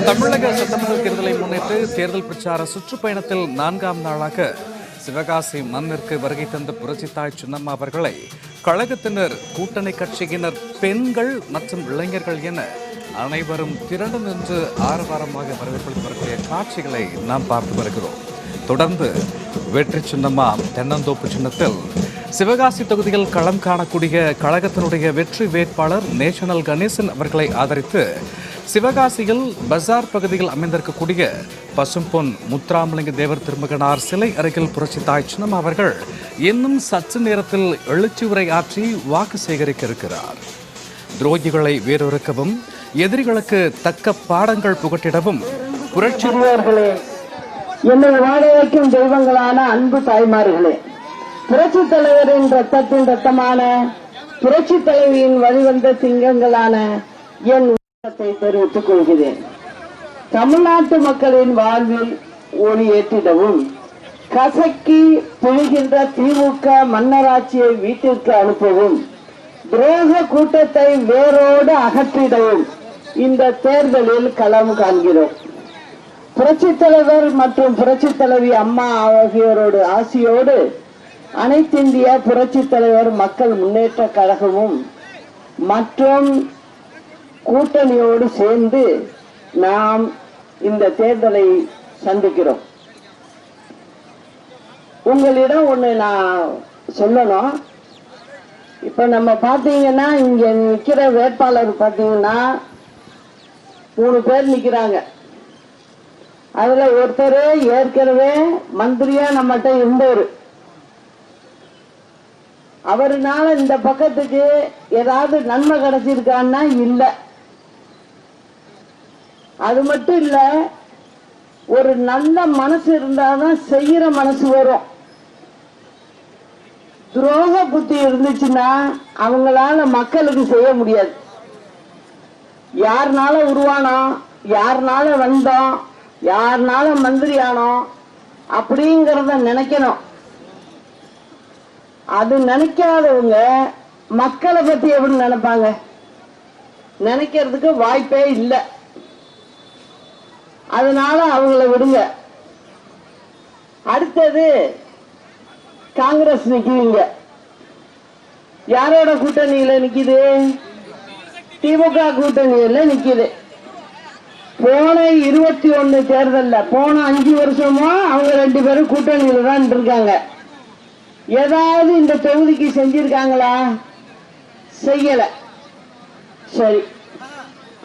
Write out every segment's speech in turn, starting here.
தமிழக சட்டமன்ற தேர்தலை முன்னிட்டு தேர்தல் பிரச்சார சுற்றுப்பயணத்தில் 4ஆம் நாளாக சிவகாசி மண்ணிற்கு வருகை தந்த புரட்சித்தாய் சின்னம்மா அவர்களை கழகத்தினர், கூட்டணி கட்சியினர், பெண்கள் மற்றும் இளைஞர்கள் என அனைவரும் திரண்டு நின்று ஆரவாரமாக வரவேற்பளித்து வரக்கூடிய காட்சிகளை நாம் பார்த்து வருகிறோம். தொடர்ந்து வெற்றி சின்னம்மா தென்னந்தோப்பு சின்னத்தில் சிவகாசி தொகுதியில் களம் காணக்கூடிய கழகத்தினுடைய வெற்றி வேட்பாளர் நேஷனல் கணேசன் அவர்களை ஆதரித்து சிவகாசியில் பஜார் பகுதியில் அமைந்திருக்கக்கூடிய பசும்பொன் முத்துராமலிங்க தேவர் திருமகனார் சிலை அருகில் புரட்சித்தாய் சின்னம்மா அவர்கள் இன்னும் சற்று நேரத்தில் எழுச்சி உரை ஆற்றி வாக்கு சேகரிக்க இருக்கிறார். துரோகிகளை வேறொருக்கவும், எதிரிகளுக்கு தக்க பாடங்கள் புகட்டிடவும் புரட்சியாளர்களே, என்னை வாழ வைக்கும் தெய்வங்களான அன்பு தாய்மார்களே, புரட்சி தலைவரின் ரத்தத்தின் ரத்தமான புரட்சி தலைவியின் வழிவந்த சிங்கங்களான என் உள்ளத்தை தெரிவித்துக் கொள்கிறேன். தமிழ்நாட்டு மக்களின் வாழ்வில் ஒளி ஏற்றிடவும், கசக்கி பிழிகின்ற திமுக மன்னராட்சியை வீட்டிற்கு அனுப்பவும், துரோக கூட்டத்தை வேரோடு அகற்றிடவும் இந்த தேர்தலில் களம் காண்கிறோம். புரட்சி தலைவர் மற்றும் புரட்சி தலைவி அம்மா ஆகியோரோடு ஆசியோடு அனைத்திந்திய புரட்சி தலைவர் மக்கள் முன்னேற்ற கழகமும் மற்றும் கூட்டணியோடு சேர்ந்து நாம் இந்த தேர்தலை சந்திக்கிறோம். உங்களிடம் ஒண்ணு நான் சொல்லணும். இப்ப நம்ம பாத்தீங்கன்னா இங்க நிக்கிற வேட்பாளர் பாத்தீங்கன்னா 3 பேர் நிக்கிறாங்க. அதுல ஒருத்தர் ஏற்கனவே மந்திரியா நம்மகிட்ட இருந்தவர். அவருனால இந்த பக்கத்துக்கு ஏதாவது நன்மை கிடைச்சிருக்கான்னா இல்ல. அது மட்டும் இல்ல, ஒரு நல்ல மனசு இருந்தாதான் செய்யற மனசு வரும். துரோக புத்தி இருந்துச்சுன்னா அவங்களால மக்களுக்கு செய்ய முடியாது. யாருனால உருவானோம், யாருனால வந்தோம், யாருனால மந்திரி ஆனோம் அப்படிங்கறத நினைக்கணும். அது நினைக்காதவங்க மக்களை பத்தி எப்படி நினைப்பாங்க? நினைக்கிறதுக்கு வாய்ப்பே இல்லை. அதனால அவங்கள விடுங்க. அடுத்தது காங்கிரஸ் நிக்குவீங்க. யாரோட கூட்டணியில நிக்குது? திமுக கூட்டணியில நிக்குது. போன 21 தேர்தல்ல, போன 5 வருஷமா அவங்க 2 பேரும் கூட்டணியில தான் இருக்காங்க. ஏதாவது இந்த தொகுதிக்கு செஞ்சிருக்காங்களா? செய்யல. சரி,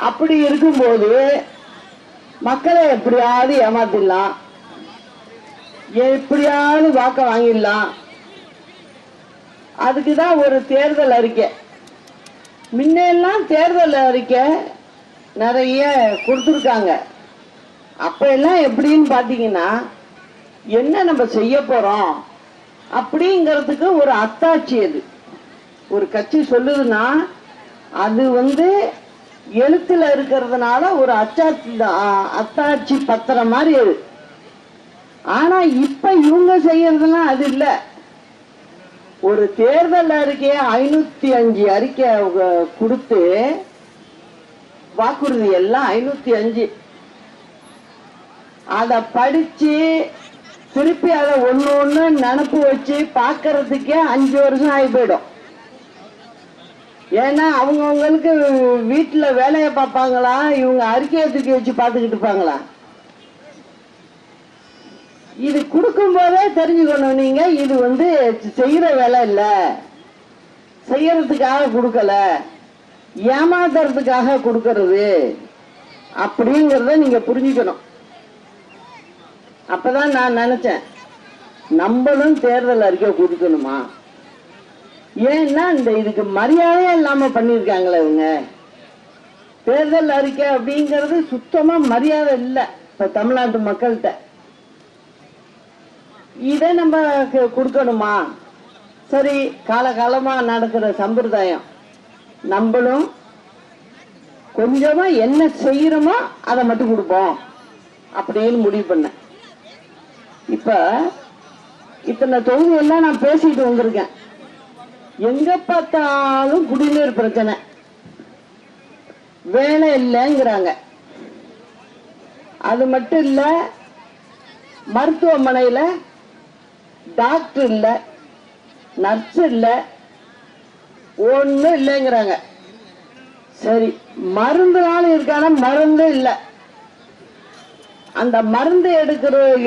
அப்படி இருக்கும்போது மக்களை எப்படியாவது ஏமாத்திடலாம், எப்படியாவது வாக்க வாங்கிடலாம். அதுக்குதான் ஒரு தேர்தல் அறிக்கை. முன்னெல்லாம் தேர்தல் அறிக்கை நிறைய கொடுத்துருக்காங்க. அப்ப எல்லாம் எப்படின்னு பாத்தீங்கன்னா, என்ன நம்ம செய்ய போறோம் அப்படிங்கிறதுக்கு ஒரு அத்தாட்சி. அது ஒரு கட்சி சொல்லுதுன்னா அது எழுத்துல இருக்கிறதுனால ஒரு அத்தாட்சி பத்திரம் மாதிரி அது. ஆனா இப்ப இவங்க செய்யறதுலாம் அது இல்ல. ஒரு தேர்தல் அறிக்கையை 505 அறிக்கை கொடுத்து, வாக்குறுதி எல்லாம் 505, அத படிச்சு திருப்பி அதை ஒண்ணு நினப்பு வச்சு பாக்கிறதுக்கே 5 வருஷம் ஆகி போயிடும். ஏன்னா அவங்களுக்கு வீட்டுல வேலையை பார்ப்பாங்களா, இவங்க அறிக்கையை தூக்கி வச்சு பார்த்துக்கிட்டு இருப்பாங்களா? இது கொடுக்கும் போதே தெரிஞ்சுக்கணும் நீங்க, இது செய்யற வேலை இல்ல, செய்யறதுக்காக கொடுக்கல, ஏமாத்துறதுக்காக கொடுக்கறது அப்படிங்கறத நீங்க புரிஞ்சுக்கணும். அப்பதான் நான் நினைச்சேன், நம்மளும் தேர்தல் அறிக்கை கொடுக்கணுமா? ஏன்னா இதுக்கு மரியாதையே இல்லாம பண்ணிருக்காங்களே இவங்க. தேர்தல் அறிக்கை அப்படிங்கிறது சுத்தமா மரியாதை இல்லை இப்ப தமிழ்நாட்டு மக்கள்கிட்ட. இதை நம்ம கொடுக்கணுமா? சரி, காலகாலமா நடக்கிற சம்பிரதாயம், நம்மளும் கொஞ்சமா என்ன செய்யறோமோ அதை மட்டும் கொடுப்போம் அப்படின்னு முடிவு பண்ண. இப்ப இத்தனை தொகுதி எல்லாம் நான் பேசிட்டு வந்திருக்கேன். எங்க பார்த்தாலும் குடிநீர் பிரச்சனை, வேலை இல்லைங்கிறாங்க. அது மட்டும் இல்ல, மருத்துவமனையில டாக்டர் இல்ல, நர்ஸ் இல்ல, ஒண்ணும் இல்லைங்கிறாங்க. சரி, மருந்துனாலும் இருக்கான மருந்து இல்ல. அந்த மருந்து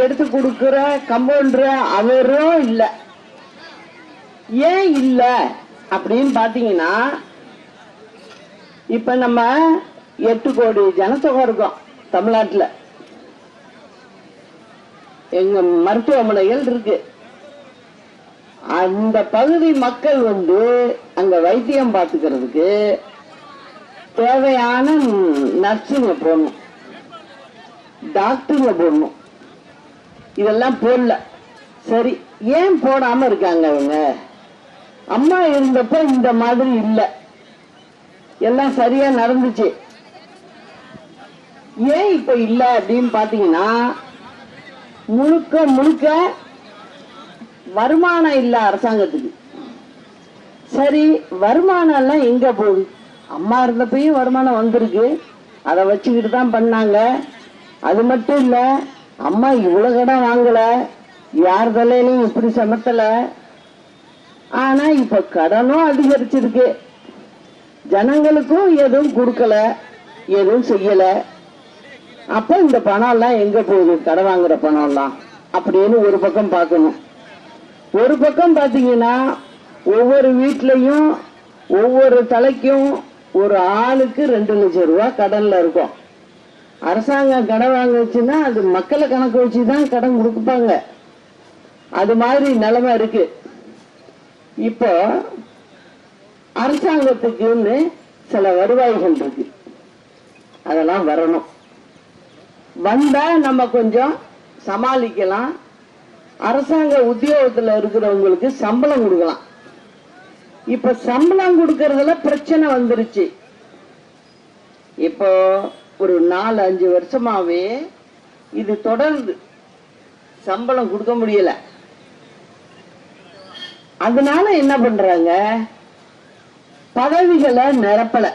எடுத்து கொடுக்கிற கம்பவுண்டர் அவரும் இல்ல. ஏன் இல்ல அப்படின்னு பாத்தீங்கன்னா, இப்ப நம்ம 8 கோடி ஜனத்தொகை இருக்கோம் தமிழ்நாட்டுல. எங்க மருத்துவமனைகள் இருக்கு. அந்த பகுதி மக்கள் அங்க வைத்தியம் பார்த்துக்கிறதுக்கு தேவையான நர்ஸுங்க போடணும், டாக்டருங்க போடணும். இதெல்லாம் போடல. சரி, ஏன் போடாம இருக்காங்க அவங்க? அம்மா இருந்தப்ப இந்த மாதிரி இல்ல, எல்லாம் சரியா நடந்துச்சு. ஏன் இப்ப இல்ல அப்படின்னு பாத்தீங்கன்னா, முழுக்க முழுக்க வருமானம் இல்ல அரசாங்கத்துக்கு. சரி, வருமானம் எல்லாம் எங்க போகுது? அம்மா இருந்தப்பயும் வருமானம் வந்திருக்கு, அதை வச்சுக்கிட்டு தான் பண்ணாங்க. அது மட்டும் இல்ல, அம்மா இவ்வளவு கடன் வாங்கல, யார் தலையிலும் இப்படி சமத்தல. ஆனா இப்ப கடனும் அதிகரிச்சிருக்கு, ஜனங்களுக்கும் எதுவும் கொடுக்கல, எதுவும் செய்யல. அப்ப இந்த பணம் எல்லாம் எங்க போகுது? கடன் வாங்குற பணம் எல்லாம் அப்படின்னு ஒரு பக்கம் பார்க்கணும். ஒரு பக்கம் பாத்தீங்கன்னா, ஒவ்வொரு வீட்லயும் ஒவ்வொரு தலைக்கும் ஒரு ஆளுக்கு 2 லட்சம் ரூபாய் கடன்ல இருக்கும். அரசாங்கம் கடன் வாங்குச்சுன்னா அது மக்களை கணக்கு வச்சுதான் கடன் கொடுப்பாங்க. அது மாதிரி நிலைமை இருக்கு. இப்போ அரசாங்கத்துக்குன்னு சில வருவாய்கள் இருக்கு, அதெல்லாம் வரணும். வந்தா நம்ம கொஞ்சம் சமாளிக்கலாம். அரசாங்க உத்தியோகத்துல இருக்கிறவங்களுக்கு சம்பளம் கொடுக்கலாம். இப்ப சம்பளம் கொடுக்கறதுல பிரச்சனை வந்துருச்சு. இப்போ ஒரு 4-5 வருஷமாவே இது தொடர்ந்து சம்பளம் கொடுக்க முடியல. அதனால என்ன பண்றாங்க, பதவிகளை நிரப்பல.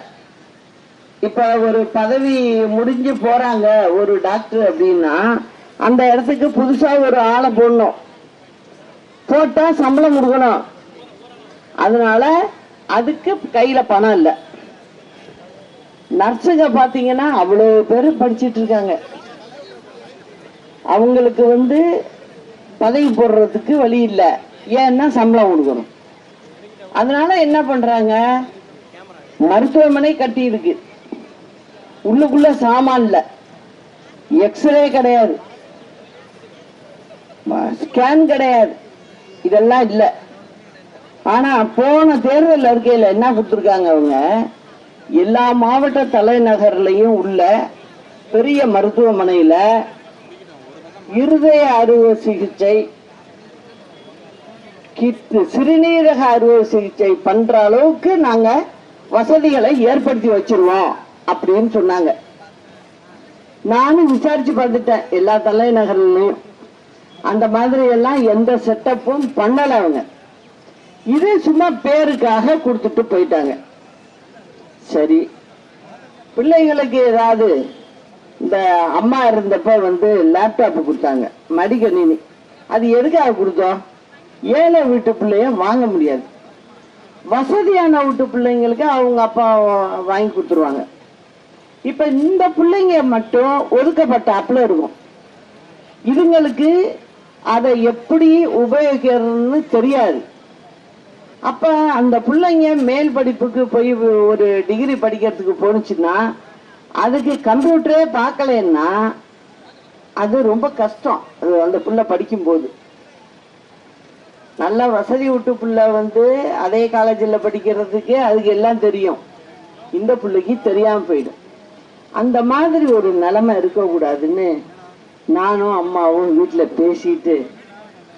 இப்ப ஒரு பதவி முடிஞ்சு போறாங்க ஒரு டாக்டர் அப்படின்னா, அந்த இடத்துக்கு புதுசா ஒரு ஆளை போடணும், போட்டா சம்பளம் கொடுக்கணும். அதனால அதுக்கு கையில பணம் இல்ல. நர்ஸுங்க பாத்தீங்கன்னா அவ்வளவு பேரு படிச்சிட்டு இருக்காங்க, அவங்களுக்கு பதவி போடுறதுக்கு வழி இல்ல. ஏன்னா சம்பளம் கொடுக்கணும். அதனால என்ன பண்றாங்க, மருத்துவமனை கட்டி இருக்கு, உள்ளுக்குள்ள சாமான் இல்ல, எக்ஸ்ரே கிடையாது, ஸ்கேன் கிடையாது, இதெல்லாம் இல்ல. ஆனா போன தேர்தல் அறிக்கையில என்ன கொடுத்திருக்காங்க, அவங்க எல்லா மாவட்ட தலைநகர்லயும் உள்ள பெரிய மருத்துவமனையில இருதய அறுவை சிகிச்சை, சிறுநீரக அறுவை சிகிச்சை பண்ற அளவுக்கு நாங்க வசதிகளை ஏற்படுத்தி வச்சிருவோம் அப்படின்னு சொன்னாங்க. நானும் விசாரிச்சு பார்த்துட்டேன், எல்லா தலைநகர்லயும் அந்த மாதிரி எல்லாம் எந்த செட்டப்பும் பண்ணல. அவங்க இது சும்மா பேருக்காக கொடுத்துட்டு போயிட்டாங்க. சரி, பிள்ளைகளுக்கு ஏதாவது இந்த அம்மா இருந்தப்ப லேப்டாப் கொடுத்தாங்க, மடிக்கணினி. அது எதுக்காக கொடுத்தோம்? ஏழை வீட்டு பிள்ளைய வாங்க முடியாது, வசதியான வீட்டு பிள்ளைங்களுக்கு அவங்க அப்பா வாங்கி கொடுத்துருவாங்க. இப்ப இந்த பிள்ளைங்க மட்டும் ஒதுக்கப்பட்ட இருக்கும். இதுங்களுக்கு அதை எப்படி உபயோகிக்கிறதுன்னு தெரியாது. அப்ப அந்த பிள்ளைங்க மேல் படிப்புக்கு போய் ஒரு டிகிரி படிக்கிறதுக்கு போனுச்சுன்னா, அதுக்கு கம்ப்யூட்டரே பார்க்கலன்னா அது ரொம்ப கஷ்டம். அந்த பிள்ளை படிக்கும் போது நல்ல வசதி விட்டு பிள்ளை அதே காலேஜில் படிக்கிறதுக்கு அதுக்கு எல்லாம் தெரியும், இந்த பிள்ளைக்கு தெரியாம போயிடும். அந்த மாதிரி ஒரு நிலைமை இருக்கக்கூடாதுன்னு நானும் அம்மாவும் வீட்டில் பேசிட்டு,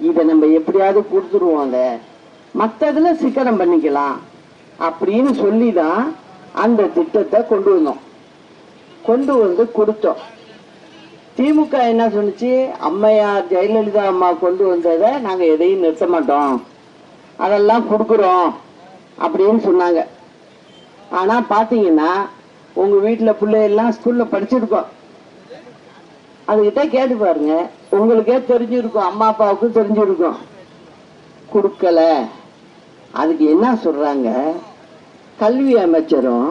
இதை நம்ம எப்படியாவது கொடுத்துருவோம், அதை மற்றதுல சிக்கனம் பண்ணிக்கலாம் அப்படின்னு சொல்லிதான் அந்த திட்டத்தை கொண்டு வந்தோம். கொண்டு கொடுத்தோம். திமுக என்ன சொன்னிச்சு, அம்மையார் ஜெயலலிதா அம்மா கொண்டு வந்ததை நாங்க எதையும் நிறுத்த மாட்டோம், அதெல்லாம் கொடுக்குறோம் அப்படின்னு சொன்னாங்க. ஆனா பாத்தீங்கன்னா உங்க வீட்டுல பிள்ளைகள்லாம் ஸ்கூல்ல படிச்சிருக்கோம், அதுகிட்ட கேட்டு பாருங்க, உங்களுக்கே தெரிஞ்சிருக்கும், அம்மா அப்பாவுக்கும் தெரிஞ்சிருக்கும். கொடுக்கல. அதுக்கு என்ன சொல்றாங்க, கல்வி அமைச்சரும்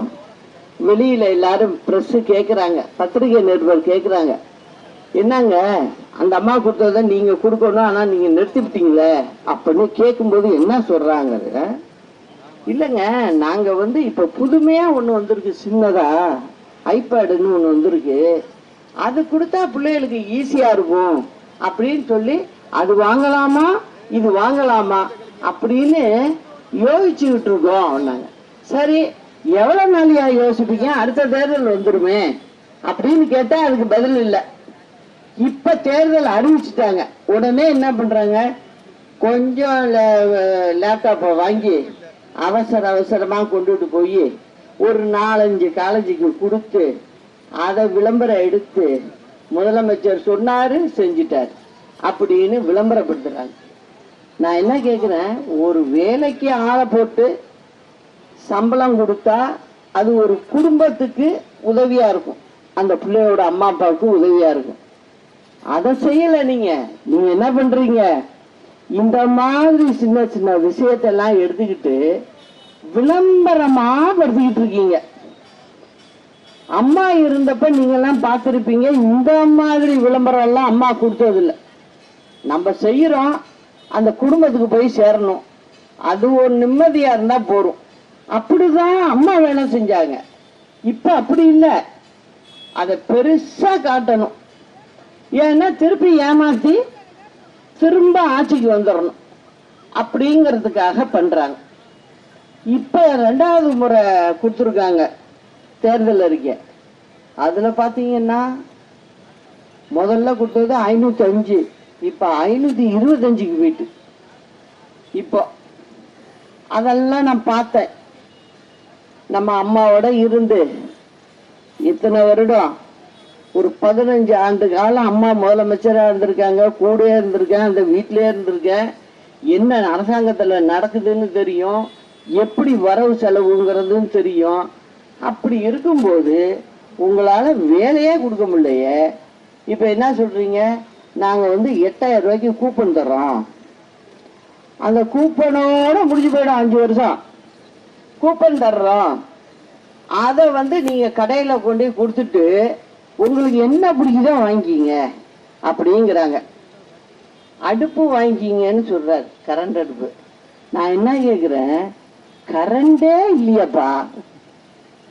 வெளியில எல்லாரும் பிரஸ் கேக்குறாங்க, பத்திரிகை நிருபர் கேக்குறாங்க, என்னங்க அந்த அம்மா கொடுத்தத நீங்க கொடுக்கணும், ஆனா நீங்க நிறுத்திவிட்டீங்களே அப்படின்னு கேட்கும்போது என்ன சொல்றாங்க, இல்லைங்க நாங்க வந்து இப்ப புதுமையா ஒண்ணு வந்திருக்கு, சின்னதா ஐபேடுன்னு ஒண்ணு வந்திருக்கு, அது கொடுத்தா பிள்ளைகளுக்கு ஈஸியா இருக்கும் அப்படின்னு சொல்லி அது வாங்கலாமா இது வாங்கலாமா அப்படின்னு யோசிச்சுக்கிட்டு இருக்கோம். சரி எவ்வளவு நாளையா யோசிப்பீங்க, அடுத்த தேர்தல் வந்துருமே அப்படின்னு கேட்டா அதுக்கு பதில் இல்லை. இப்ப தேர்தல் அறிவிச்சுட்டாங்க, உடனே என்ன பண்றாங்க, கொஞ்சம் லேப்டாப்பை வாங்கி அவசரமா கொண்டுட்டு போய் ஒரு 4-5 காலேஜுக்கு கொடுத்து அதை விளம்பரம் எடுத்து முதலமைச்சர் சொன்னாரு செஞ்சிட்டாரு அப்படின்னு விளம்பரப்படுத்துறாங்க. நான் என்ன கேக்குறேன், ஒரு வேலைக்கு ஆளை போட்டு சம்பளம் கொடுத்தா அது ஒரு குடும்பத்துக்கு உதவியா இருக்கும், அந்த பிள்ளையோட அம்மா அப்பாவுக்கு உதவியா இருக்கும். அதை செய்யல. நீங்க என்ன பண்றீங்க, இந்த மாதிரி சின்ன சின்ன விஷயத்தெல்லாம் எடுத்துக்கிட்டு விளம்பரமா படுத்திக்கிட்டு இருக்கீங்க. அம்மா இருந்தப்ப நீங்க எல்லாம் பார்த்திருப்பீங்க, இந்த மாதிரி விளம்பரம் எல்லாம் அம்மா கொடுத்தது இல்லை. நம்ம செய்யறோம், அந்த குடும்பத்துக்கு போய் சேரணும், அது ஒரு நிம்மதியா இருந்தா போறோம். அப்படிதான் அம்மா வேலை செஞ்சாங்க. இப்ப அப்படி இல்லை, அதை பெருசா காட்டணும். ஏன்னா திருப்பி ஏமாத்தி திரும்ப ஆட்சிக்கு வந்துடணும் அப்படிங்கிறதுக்காக பண்றாங்க. இப்ப 2வது முறை கொடுத்துருக்காங்க தேர்தல் அறிக்கை. அதுல பாத்தீங்கன்னா முதல்ல கொடுத்தது 505, இப்ப 525க்கு போயிட்டு. இப்போ அதெல்லாம் நான் பார்த்தேன். நம்ம அம்மாவோட இருந்து இத்தனை வருடம், ஒரு 15 ஆண்டு காலம் அம்மா முதலமைச்சரா இருந்திருக்காங்க, கூட இருந்திருக்கேன், அந்த வீட்டிலே இருந்திருக்கேன். என்ன அரசாங்கத்துல நடக்குதுன்னு தெரியும், எப்படி வரவு செலவுங்கிறதுன்னு தெரியும். அப்படி இருக்கும்போது உங்களால வேலையே கொடுக்க முடியலையே. இப்ப என்ன சொல்றீங்க, நாங்க வந்து 8000 ரூபாய்க்கு கூப்பன் தர்றோம், அந்த கூப்பனோட முடிஞ்சு போயிடும், 5 வருஷம் கூப்பன் தர்றோம், அதை வந்து நீங்க கடையில கொண்டு கொடுத்துட்டு உங்களுக்கு என்ன பிடிக்குதோ வாங்கிக்கிங்க அப்படிங்கிறாங்க. அடுப்பு வாங்கிக்கிங்கன்னு சொல்றாரு, கரண்ட் அடுப்பு. நான் என்ன கேக்குறேன், கரண்டே இல்லையாப்பா,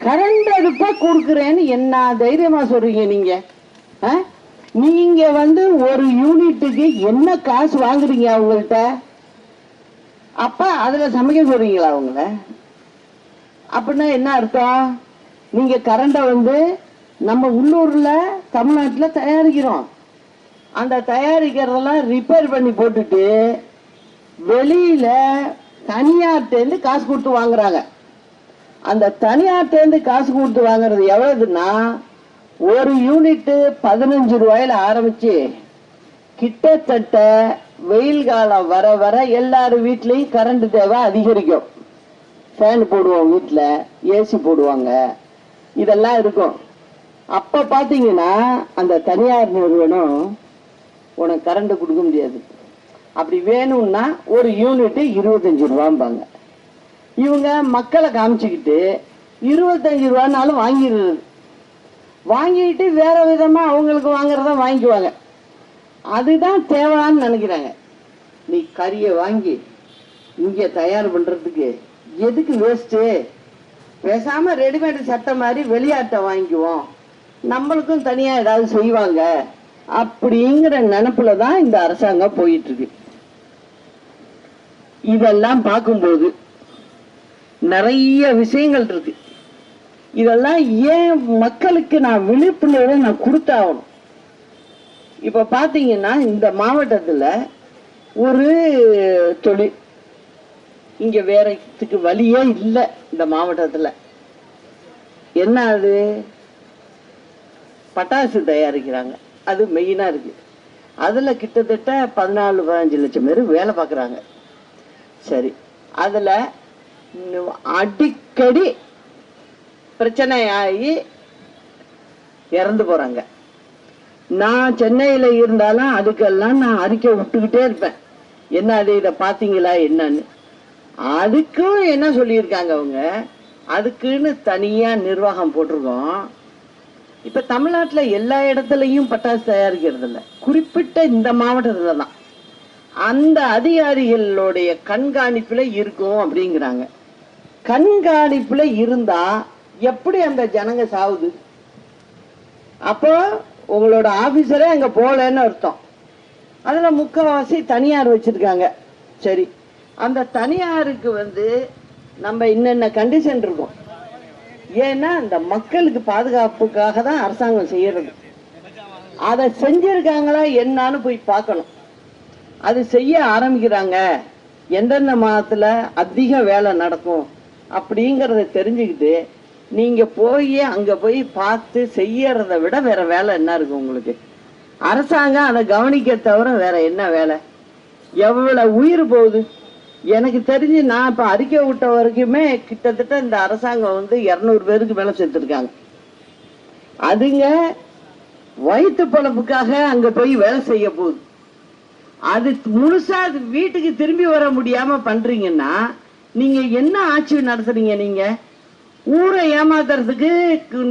கரண்ட் அடுப்பா கொடுக்குறேன்னு என்ன தைரியமா சொல்றீங்க நீங்க? நீங்க வந்து ஒரு யூனிட்டுக்கு என்ன காசு வாங்குறீங்க அவங்கள்ட்ட? அப்ப அதுல சமைக்க சொல்றீங்களா அவங்கள? அப்படின்னா என்ன அர்த்தம், நீங்க கரண்ட வந்து நம்ம உள்ளூர்ல தமிழ்நாட்டுல தயாரிக்கிறோம், அந்த தயாரிக்கிறதெல்லாம் ரிப்பேர் பண்ணி போட்டுட்டு வெளியில தனியார்ட்டேந்து காசு கொடுத்து வாங்குறாங்க. அந்த தனியார்ட்டேந்து காசு கொடுத்து வாங்குறது எவ்வளவுன்னா, ஒரு யூனிட் 15 ரூபாயில ஆரம்பிச்சு கிட்டத்தட்ட வெயில் காலம் வர வர எல்லாரும் வீட்லயும் கரண்ட் தேவை அதிகரிக்கும். ஃபேன் போடுவோம், வீட்டுல ஏசி போடுவாங்க, இதெல்லாம் இருக்கும். அப்ப பாத்தீங்கன்னா அந்த தனியார் நிறுவனம் உனக்கு கரண்ட் கொடுக்க முடியாது, அப்படி வேணும்னா ஒரு யூனிட் 25 ரூபாம்பாங்க. இவங்க மக்களை காமிச்சுக்கிட்டு 25 ரூபானாலும் வாங்கிடுறது, வாங்கிட்டு வேற விதமா அவங்களுக்கு வாங்குறத வாங்கிக்குவாங்க. அதுதான் தேவைன்னு நினைக்கிறாங்க. நீ கறியை வாங்கி இங்க தயார் பண்றதுக்கு எதுக்கு வேஸ்ட், பேசாம ரெடிமேட் சட்டை மாதிரி வெளியாட்டை வாங்கிக்குவோம், நம்மளுக்கும் தனியா ஏதாவது செய்வாங்க அப்படிங்கிற நினைப்புல தான் இந்த அரசாங்கம் போயிட்டு இருக்கு. இதெல்லாம் பார்க்கும்போது நிறைய விஷயங்கள் இருக்கு. இதெல்லாம் ஏன் மக்களுக்கு நான் விழிப்புணர்வை நான் கொடுத்தாகணும். இப்ப பாத்தீங்கன்னா இந்த மாவட்டத்துல ஒரு தொழில், இங்க வேறதுக்கு வழியே இல்லை இந்த மாவட்டத்துல. என்ன அது, பட்டாசு தயாரிக்கிறாங்க, அது மெயினா இருக்கு. அதுல கிட்டத்தட்ட 14-15 லட்சம் பேர் வேலை பார்க்கறாங்க. சரி, அதுல அடிக்கடி பிரச்சனை ஆகி இறந்து போறாங்க. நான் சென்னையில இருந்தாலும் அதுக்கெல்லாம் நான் அறிக்கை விட்டுக்கிட்டே இருப்பேன், என்ன அது இதை பாத்தீங்களா என்னன்னு. அதுக்கும் என்ன சொல்லியிருக்காங்க அவங்க, அதுக்குன்னு தனியா நிர்வாகம் போட்டிருக்கோம். இப்ப தமிழ்நாட்டுல எல்லா இடத்துலயும் பட்டாசு தயாரிக்கிறது இல்ல, குறிப்பிட்ட இந்த மாவட்டத்துல தான் அந்த அதிகாரிகளுடைய கண்காணிப்புல இருக்கும் அப்படிங்கிறாங்க. கண்காணிப்புல இருந்தா எப்படி அந்த ஜனங்க சாவுது? அப்போ உங்களோட ஆபீசரே அங்க போலன்னு அர்த்தம். அதுல முக்கால்வாசி தனியார் வச்சிருக்காங்க. சரி, அந்த தனியாருக்கு நம்ம என்னென்ன கண்டிஷன் இருக்கும், ஏன்னா இந்த மக்களுக்கு பாதுகாப்புக்காக தான் அரசாங்கம் செய்யறது. அதை செஞ்சிருக்காங்களா என்னன்னு போய் பார்க்கணும். அது செய்ய ஆரம்பிக்கிறாங்க, எந்தெந்த மாதத்துல அதிக வேலை நடக்கும் அப்படிங்கறத தெரிஞ்சுக்கிட்டு நீங்க போய் அங்க போய் பார்த்து செய்யறத விட வேற வேலை என்ன இருக்கு உங்களுக்கு? அரசாங்கம் அதை கவனிக்க தவிர வேற என்ன வேலை? எவ்வளவு உயிர் போகுது எனக்கு தெரிஞ்சு. நான் இப்ப அறிக்கை விட்ட வரைக்குமே கிட்டத்தட்ட இந்த அரசாங்கம் 200 பேருக்கு மேல செத்துருக்காங்க. அதுங்க வயிற்று பொழப்புக்காக அங்க போய் வேலை செய்ய போகுது. அது முழுசா அது வீட்டுக்கு திரும்பி வர முடியாம பண்றீங்கன்னா நீங்க என்ன ஆட்சி நடத்துறீங்க? நீங்க ஊரை ஏமாத்துறதுக்கு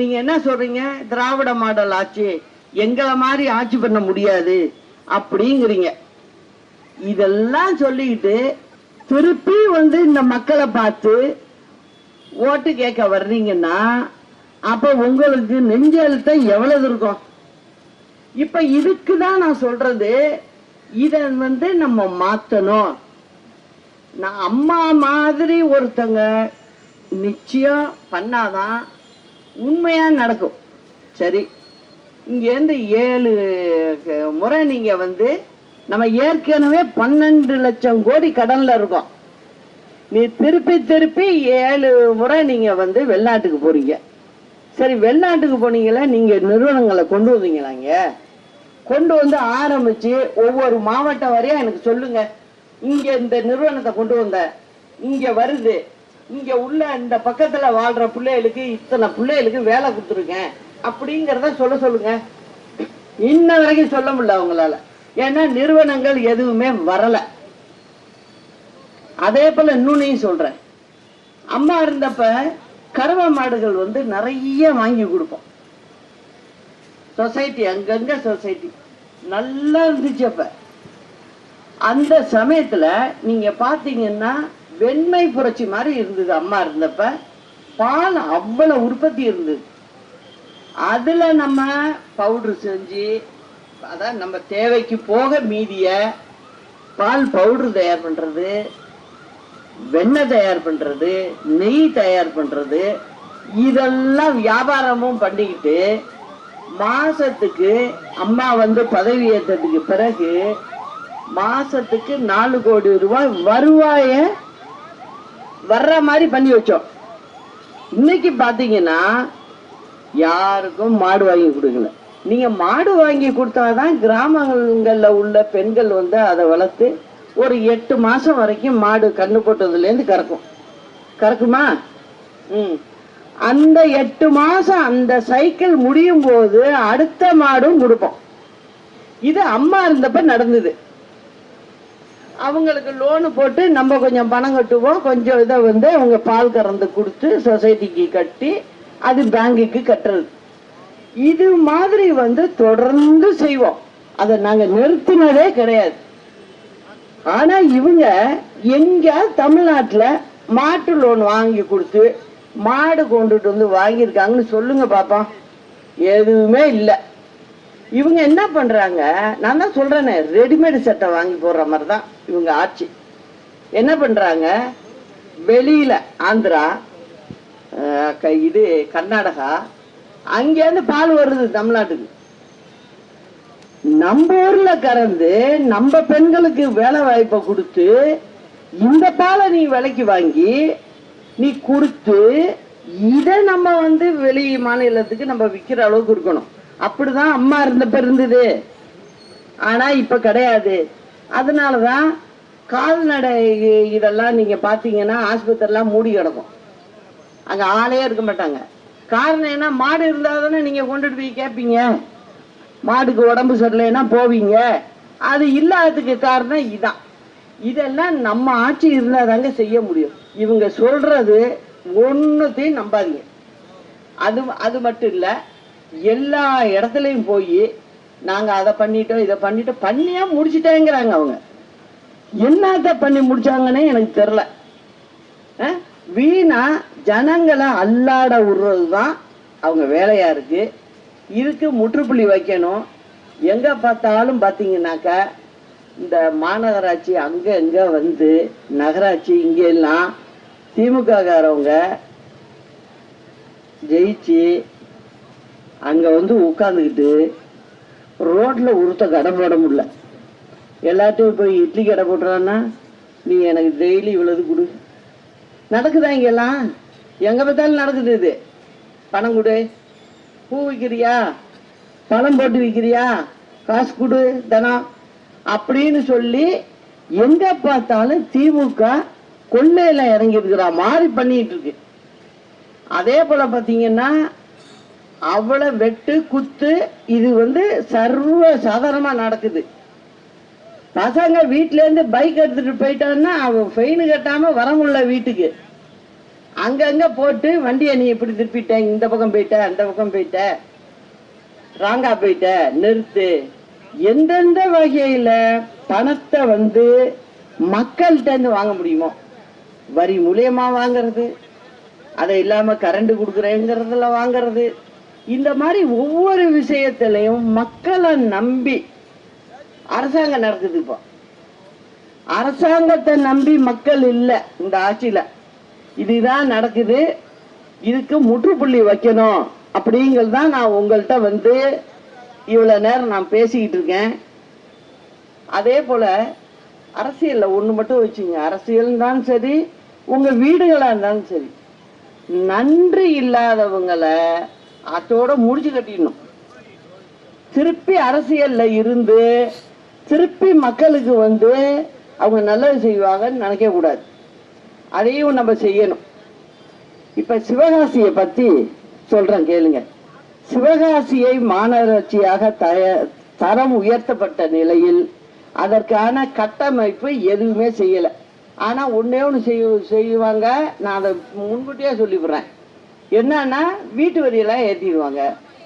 நீங்க என்ன சொல்றீங்க, திராவிட மாடல் ஆட்சி, எங்களை மாதிரி ஆட்சி பண்ண முடியாது அப்படிங்கிறீங்க. இதெல்லாம் சொல்லிக்கிட்டு திருப்பி இந்த மக்களை பார்த்து ஓட்டு கேட்க வர்றீங்கன்னா அப்ப உங்களுக்கு நெஞ்செழுத்தம் எவ்வளவு இருக்கும்? இப்ப இதுக்குதான் நான் சொல்றது, இத நம்ம மாத்தணும். நான் அம்மா மாதிரி ஒருத்தங்க நிச்சயம் பண்ணாதான் உண்மையா நடக்கும். சரி, இங்க இருந்து 7 முறை நீங்க நம்ம ஏற்கனவே 12 லட்சம் கோடி கடன்ல இருக்கோம். நீ திருப்பி திருப்பி 7 முறை நீங்க வெளிநாட்டுக்கு போறீங்க. சரி, வெளிநாட்டுக்கு போனீங்களா, நீங்க நிறுவனங்களை கொண்டு வந்தீங்களாங்க? கொண்டு ஆரம்பிச்சு ஒவ்வொரு மாவட்டம் வரையா எனக்கு சொல்லுங்க, இங்க இந்த நிறுவனத்தை கொண்டு வந்த, இங்க வருது, இங்க உள்ள இந்த பக்கத்துல வாழ்ற பிள்ளைகளுக்கு இத்தனை பிள்ளைகளுக்கு வேலை கொடுத்துருக்கேன் அப்படிங்கறத சொல்லுங்க. இன்ன வரைக்கும் சொல்ல முடியல அவங்களால. ஏன்னா நிறுவனங்கள் எதுவுமே வரல. அதே போல இன்னொன்னையும் சொல்றேன், அம்மா இருந்தப்ப கறவ மாடுகள் நிறைய வாங்கி கொடுப்போம். சொசைட்டி அங்கங்க சொசைட்டி நல்லா இருந்துச்சு. அப்ப அந்த சமயத்துல நீங்க பாத்தீங்கன்னா வெண்மை புரட்சி மாதிரி இருந்தது. அம்மா இருந்தப்ப பால் அவ்வளவு உற்பத்தி இருந்தது. அதுல நம்ம பவுடர் செஞ்சு, அதான் நம்ம தேவைக்கு போக மீதிய பால் பவுடர் தயார் பண்றது, வெண்ணெய் தயார் பண்றது, நெய் தயார் பண்றது, இதெல்லாம் வியாபாரமும் பண்ணிக்கிட்டு மாசத்துக்கு அம்மா பதவி ஏற்றதுக்கு பிறகு மாசத்துக்கு 4 கோடி ரூபாய் வருவாய வர்ற மாதிரி பண்ணி வச்சோம். இன்னைக்கு பாத்தீங்கன்னா யாருக்கும் மாடு வாங்கி கொடுக்கல. நீங்க மாடு வாங்கி கொடுத்தாதான் கிராமங்கள்ல உள்ள பெண்கள் அதை வளர்த்து ஒரு 8 மாசம் வரைக்கும் மாடு கண்ணு போட்டதுல இருந்து கறக்குமா? அந்த 8 மாசம் அந்த சைக்கிள் முடியும் போது அடுத்த மாடும் கொடுப்போம். இது அம்மா இருந்தப்ப நடந்தது. அவங்களுக்கு லோனு போட்டு நம்ம கொஞ்சம் பணம் கட்டுவோம், கொஞ்சம் இதை அவங்க பால் கறந்து கொடுத்து சொசைட்டிக்கு கட்டி அது பேங்குக்கு கட்டுறது. இது மாதிரி தொடர்ந்து செய்வோம். அதை நாங்க நிறுத்தினதே கிடையாது. ஆனா இவங்க எங்க தமிழ்நாட்டுல மாட்டு லோன் வாங்கி கொடுத்து மாடு கொண்டுட்டு வாங்கியிருக்காங்கன்னு சொல்லுங்க பாப்பா. எதுவுமே இல்லை. இவங்க என்ன பண்றாங்க, நான் தான் சொல்றேனே, ரெடிமேடு சட்டை வாங்கி போடுற மாதிரி தான் இவங்க ஆட்சி. என்ன பண்றாங்க, வெளியில ஆந்திரா, இது கர்நாடகா, அங்கேருந்து பால் வருது தமிழ்நாட்டுக்கு. நம்ம ஊர்ல கறந்து நம்ம பெண்களுக்கு வேலை வாய்ப்பை கொடுத்து இந்த பாலை நீ விலைக்கு வாங்கி நீ கொடுத்து இதை நம்ம வெளி மாநிலத்துக்கு நம்ம விற்கிற அளவுக்கு இருக்கணும். அப்படிதான் அம்மா இருந்தப்ப இருந்தது. ஆனா இப்ப கிடையாது. அதனாலதான் கால்நடை இதெல்லாம் நீங்க பாத்தீங்கன்னா ஆஸ்பத்திரிலாம் மூடி கிடக்கும், அங்க ஆளே இருக்க மாட்டாங்க. காரணம் என்ன? மாடு இருந்தா தானே நீங்க கொண்டுட்டு போய் கேட்பீங்க, மாடுக்கு உடம்பு சரியில்லைன்னா போவீங்க. அது இல்லாததுக்கு காரணம் இதான். இதெல்லாம் நம்ம ஆட்சி இருந்தாதாங்க செய்ய முடியும். இவங்க சொல்றது ஒன்னுத்தையும் நம்பாதீங்க. அது மட்டும் இல்ல, எல்லா இடத்துலயும் போய் நாங்க அதை பண்ணிட்டோம் இதை பண்ணிட்டோம் பண்ணியா முடிச்சுட்டேங்கிறாங்க. அவங்க என்னத்த பண்ணி முடிச்சாங்கன்னே எனக்கு தெரியல. வீணா ஜனங்களை அல்லாட விடுறதுதான் அவங்க வேலையா இருக்கு. இதுக்கு முற்றுப்புள்ளி வைக்கணும். எங்க பார்த்தாலும் பாத்தீங்கன்னாக்கா இந்த மாநகராட்சி அங்க எங்க வந்து நகராட்சி இங்க எல்லாம் திமுக காரவங்க ஜெயிச்சு அங்க வந்து உட்கார்ந்துக்கிட்டு ரோட்ல ஒருத்த கடை போட முடியல. எல்லாத்தையும் போய் இட்லி கடை போட்டுறான்னா நீ எனக்கு டெய்லி இவ்வளவு கொடு. நடக்குதா இங்கெல்லாம்? எங்க பார்த்தாலும் நடக்குது. இது பணம் கொடு, பூ விற்கிறியா, பழம் போட்டு விற்கிறியா, காசு கொடு தனம் அப்படின்னு சொல்லி எங்க பார்த்தாலும் திமுக கொள்ளையில இறங்கி இருக்கிறா மாதிரி பண்ணிட்டு இருக்கு. அதே போல பாத்தீங்கன்னா அவளை வெட்டு குத்து இது வந்து சர்வ சாதாரணமா நடக்குது. பசங்க வீட்டுல இருந்து பைக் எடுத்துட்டு போயிட்டான்னா அவன் ஃபைனு கட்டாம வர முடியல வீட்டுக்கு. அங்கங்க போட்டு வண்டியை நீ எப்படி திருப்பிட்ட, இந்த பக்கம் போயிட்ட, அந்த பக்கம் போயிட்ட, ராங்கா போயிட்ட, நிறுத்து. எந்தெந்த வகையில பணத்தை வந்து மக்கள்கிட்ட இருந்து வாங்க முடியுமோ வரி மூலியமா வாங்கறது, அதை இல்லாம கரண்ட் கொடுக்குறேங்கிறதுல வாங்கறது, இந்த மாதிரி ஒவ்வொரு விஷயத்திலையும் மக்களை நம்பி அரசாங்கம் நடக்குது. இப்போ அரசாங்கத்தை நம்பி மக்கள் இல்லை இந்த ஆட்சியில. இதுதான் நடக்குது. இதுக்கு முற்றுப்புள்ளி வைக்கணும் அப்படிங்கிறது தான் நான் உங்கள்கிட்ட வந்து இவ்வளவு நேரம் நான் பேசிக்கிட்டு இருக்கேன். அதே போல அரசியல்ல ஒண்ணு மட்டும் வச்சுங்க, அரசியல் தான் சரி, உங்க வீடுகளா இருந்தாலும் சரி, நன்றி இல்லாதவங்களை அதோட முடிச்சு கட்டிடணும். திருப்பி அரசியல்ல இருந்து திருப்பி மக்களுக்கு வந்து அவங்க நல்லது செய்வாங்கன்னு நினைக்க கூடாது. அதையும் நம்ம செய்யணும். இப்ப சிவகாசியை பத்தி சொல்றேன் கேளுங்க. சிவகாசியை மாநகராட்சியாக தரம் உயர்த்தப்பட்ட நிலையில் அதற்கான கட்டமைப்பு எதுவுமே செய்யல. ஆனா ஒன்னே ஒண்ணு செய்வாங்க, நான் அதை முன்கூட்டியே சொல்லிவிடுறேன். என்னன்னா வீட்டு வரியெல்லாம் ஏற்றிடுவாங்க,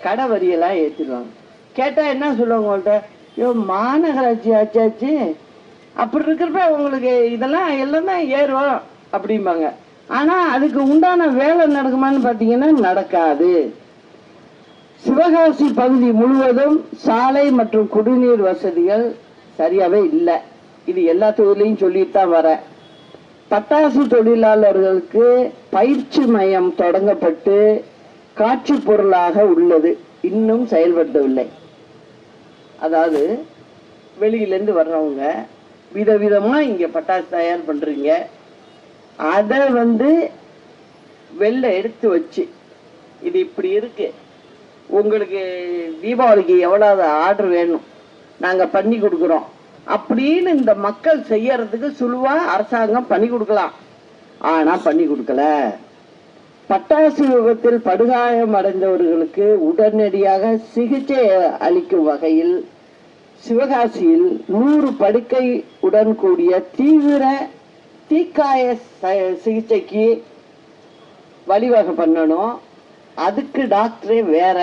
கடை வரியெல்லாம் ஏற்றிடுவாங்க. கேட்டா என்ன சொல்லுவாங்க உங்கள்கிட்ட, ஐயோ மாநகராட்சி ஆச்சாச்சு, அப்படி இருக்கிறப்ப உங்களுக்கு இதெல்லாம் எல்லாம் தான் ஏறும் அப்படிம்பாங்க. ஆனா அதுக்கு உண்டான வேலை நடக்குமான்னு பாத்தீங்கன்னா நடக்காது. சிவகாசி பகுதி முழுவதும் சாலை மற்றும் குடிநீர் வசதிகள் சரியாவே இல்லை. இது எல்லா தொழிலையும் சொல்லிட்டு தான் வர. பட்டாசு தொழிலாளர்களுக்கு பயிற்சி மையம் தொடங்கப்பட்டு காட்சி பொருளாக உள்ளது, இன்னும் செயல்படுத்தவில்லை. அதாவது வெளியிலேருந்து வர்றவங்க விதவிதமா இங்க பட்டாசு தயார் பண்றீங்க, அதை வந்து வெளில எடுத்து வச்சு இது இப்படி இருக்கு, உங்களுக்கு தீபாவளிக்கு எவ்வளவு ஆர்டர் வேணும் நாங்க பண்ணி கொடுக்குறோம் அப்படின்னு இந்த மக்கள் செய்யறதுக்கு சுழுவா அரசாங்கம் பண்ணி கொடுக்கலாம். ஆனா பண்ணி கொடுக்கல. பட்டாசு விபத்தில் படுகாயம் அடைந்தவர்களுக்கு உடனடியாக சிகிச்சை அளிக்கும் வகையில் சிவகாசியில் 100 படுக்கை உடன் கூடிய தீவிர தீக்காய சிகிச்சைக்கு வழிவகை பண்ணணும். அதுக்கு டாக்டரே வேற,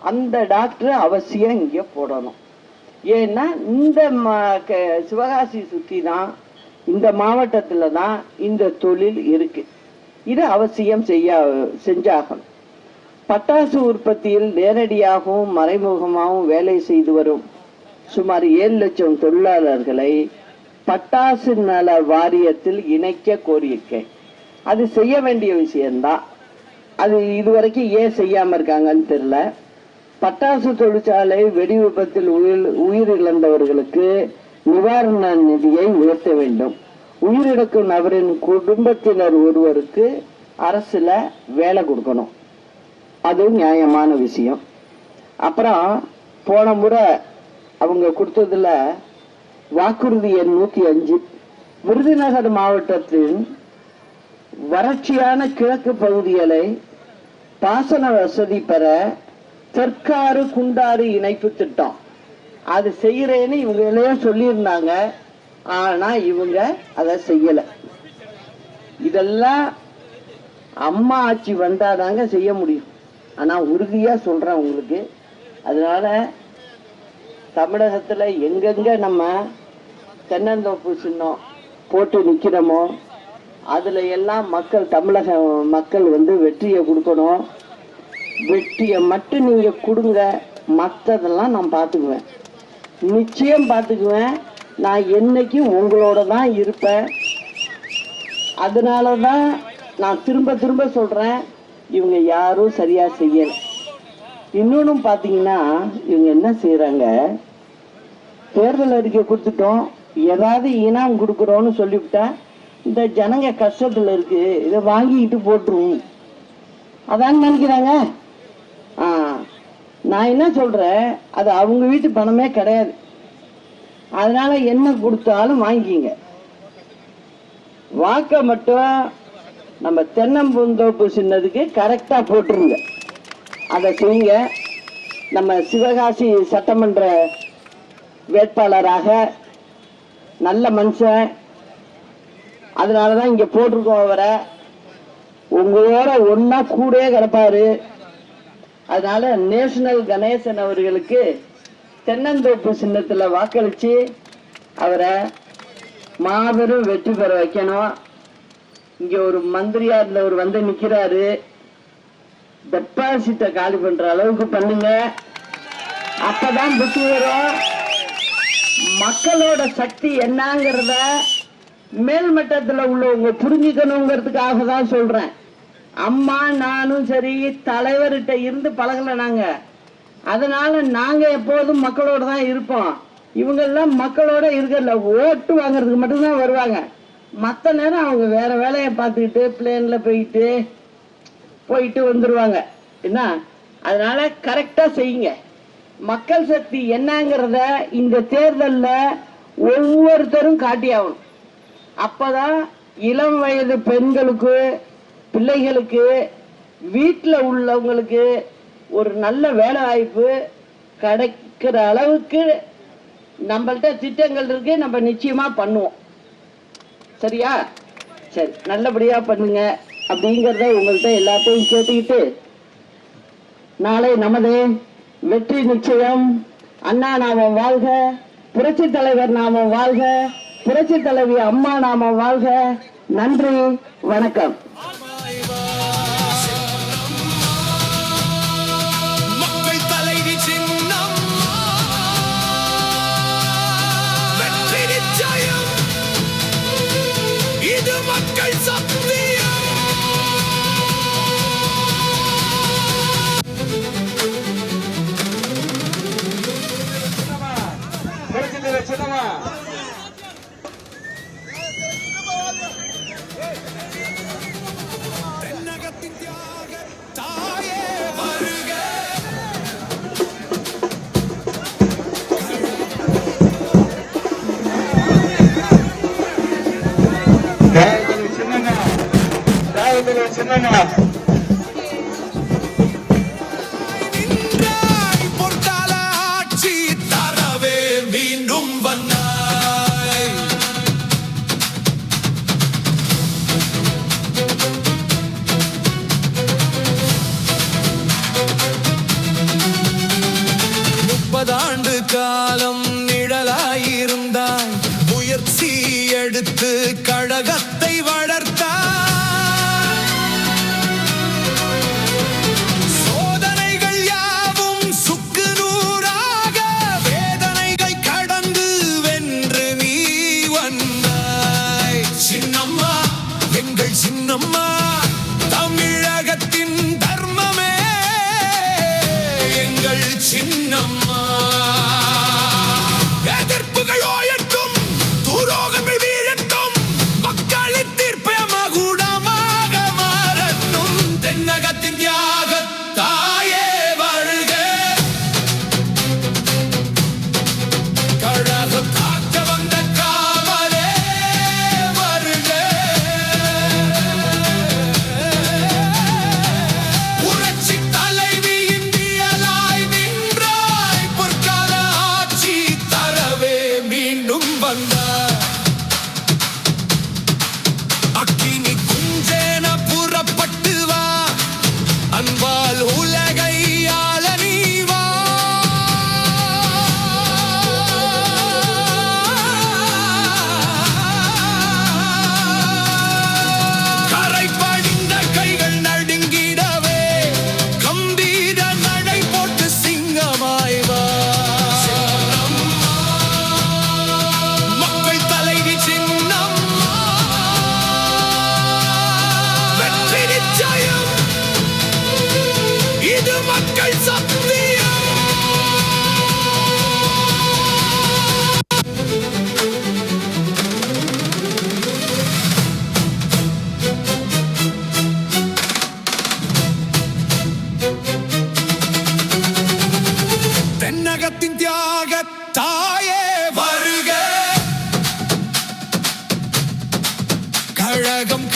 அந்த டாக்டர் அவசியம் இங்க போடணும். ஏன்னா இந்த சிவகாசி சுற்றி தான், இந்த மாவட்டத்துல தான் இந்த தொழில் இருக்கு. இது அவசியம் செஞ்சாகணும். பட்டாசு உற்பத்தியில் நேரடியாகவும் மறைமுகமாகவும் வேலை செய்து வரும் சுமார் 7 லட்சம் தொழிலாளர்களை பட்டாசு நல வாரியத்தில் இணைக்க கோரிக்கை. அது செய்ய வேண்டிய விஷயம்தான். அது இதுவரைக்கும் ஏன் செய்யாம இருக்காங்கன்னு தெரியல. பட்டாசு தொழிற்சாலை வெடி விபத்தில் உயிரிழந்தவர்களுக்கு நிவாரண நிதியை உயர்த்த வேண்டும். உயிரிழக்கும் நபரின் குடும்பத்தினர் ஒருவருக்கு அரசுல வேலை கொடுக்கணும், அதுவும் நியாயமான விஷயம். அப்புறம் போன முறை அவங்க கொடுத்ததுல வாக்குறுதி எண் 105 விருதுநகர் மாவட்டத்தின் வறட்சியான கிழக்கு பகுதிகளை பாசன வசதி பெற தெற்காறு குண்டாறு இணைப்பு திட்டம் அது செய்யறேன்னு இவங்களே சொல்லியிருந்தாங்க. ஆனா இவங்க அதை செய்யல. இதெல்லாம் அம்மா ஆட்சி வந்தாதாங்க செய்ய முடியும். ஆனா உறுதியா சொல்றேன் உங்களுக்கு. அதனால தமிழகத்துல எங்கெங்க நம்ம தென்னந்தோப்பு சின்னம் போட்டு நிக்கிறோமோ அதுல எல்லாம் தமிழக மக்கள் வெற்றியை கொடுக்கணும். வெற்றியை மட்டும் நீங்க கொடுங்க, மற்றதெல்லாம் நான் பார்த்துக்குவேன், நிச்சயம் பார்த்துக்குவேன். நான் என்னைக்கும் உங்களோட தான் இருப்பேன். அதனாலதான் நான் திரும்ப திரும்ப சொல்றேன், இவங்க யாரும் சரியா செய்யல. இன்னொன்னு பாத்தீங்கன்னா இவங்க என்ன செய்யறாங்க, தேர்தல் அறிக்கை கொடுத்துட்டோம், ஏதாவது இனாம் கொடுக்குறோன்னு சொல்லிவிட்டா இந்த ஜனங்க கஷ்டத்துல இருக்கு, இதை வாங்கிக்கிட்டு போட்டுரும், அதான் நினைக்கிறாங்க. நான் என்ன சொல்றேன், அது அவங்க வீட்டு பணமே கிடையாது. அதனால என்ன கொடுத்தாலும் வாங்கிக்கிங்க. வாக்க மட்டும் நம்ம தென்னம்பூந்தோப்பு சின்னதுக்கு கரெக்டா போட்டுருங்க. அதை செய்யுங்க. நம்ம சிவகாசி சட்டமன்ற வேட்பாளராக நல்ல மனுஷன், அதனாலதான் இங்க போட்டிருக்கோம். அவரை உங்களோட ஒன்னா கூட கிடப்பாரு. அதனால நேஷனல் கணேசன் அவர்களுக்கு தென்னந்தோப்பு சின்னத்துல வாக்களிச்சு அவரை மாபெரும் வெற்றி பெற வைக்கணும். இங்க ஒரு மந்திரியா இருந்தவர் நிக்கிறாரு, டெபாசிட்ட காலி பண்ற அளவுக்கு பண்ணுங்க. அப்பதான் புத்தி வரும். மக்களோட சக்தி என்னங்கிறத மேல்மட்டத்துல உள்ளவங்க புரிஞ்சுக்கணுங்கிறதுக்காக தான் சொல்றேன். அம்மா நானும் சரி தலைவர்கிட்ட இருந்து பழகல நாங்க. அதனால நாங்க எப்போதும் மக்களோட தான் இருப்போம். இவங்க எல்லாம் மக்களோட இருக்கல, ஓட்டு வாங்குறதுக்கு மட்டும்தான் வருவாங்க. மற்ற நேரம் அவங்க வேற வேலையை பார்த்துக்கிட்டு பிளேன்ல போயிட்டு வந்துருவாங்க. என்ன, அதனால கரெக்டா செய்யுங்க. மக்கள் சக்தி என்னங்கிறத இந்த தேர்தல்ல ஒவ்வொருத்தரும் காட்டி ஆகணும். அப்பதான் இளம் வயது பெண்களுக்கு, பிள்ளைகளுக்கு, வீட்டில் உள்ளவங்களுக்கு ஒரு நல்ல வேலை வாய்ப்பு கிடைக்கிற அளவுக்கு நம்மள்ட்ட திட்டங்கள் இருக்கு. நம்ம நிச்சயமா பண்ணுவோம். சரியா? சரி, நல்லபடியா பண்ணுங்க அப்படிங்கறத உங்கள்கிட்ட எல்லாத்தையும் கேட்டுக்கிட்டு, நாளை நமது வெற்றி நிச்சயம். அண்ணா நாமம் வாழ்க, புரட்சி தலைவர் நாமம் வாழ்க, புரட்சி தலைவி அம்மா நாமம் வாழ்க. நன்றி, வணக்கம். காலம் நிழலாயிருந்தாய், முயற்சி எடுத்து கழகத்தை வளர்த்தாய். சோதனைகள் யாவும் சுக்கு நூறாக, வேதனைகள் கடந்து வென்று நீ வந்தாய். சின்னம்மா, எங்கள் சின்னம்மா, தமிழகத்தின் தர்மமே எங்கள் சின்னம்மா. மக்கள் சத்தியம். தென்னகத்தின் தியாக தாயே வருக, கழகம்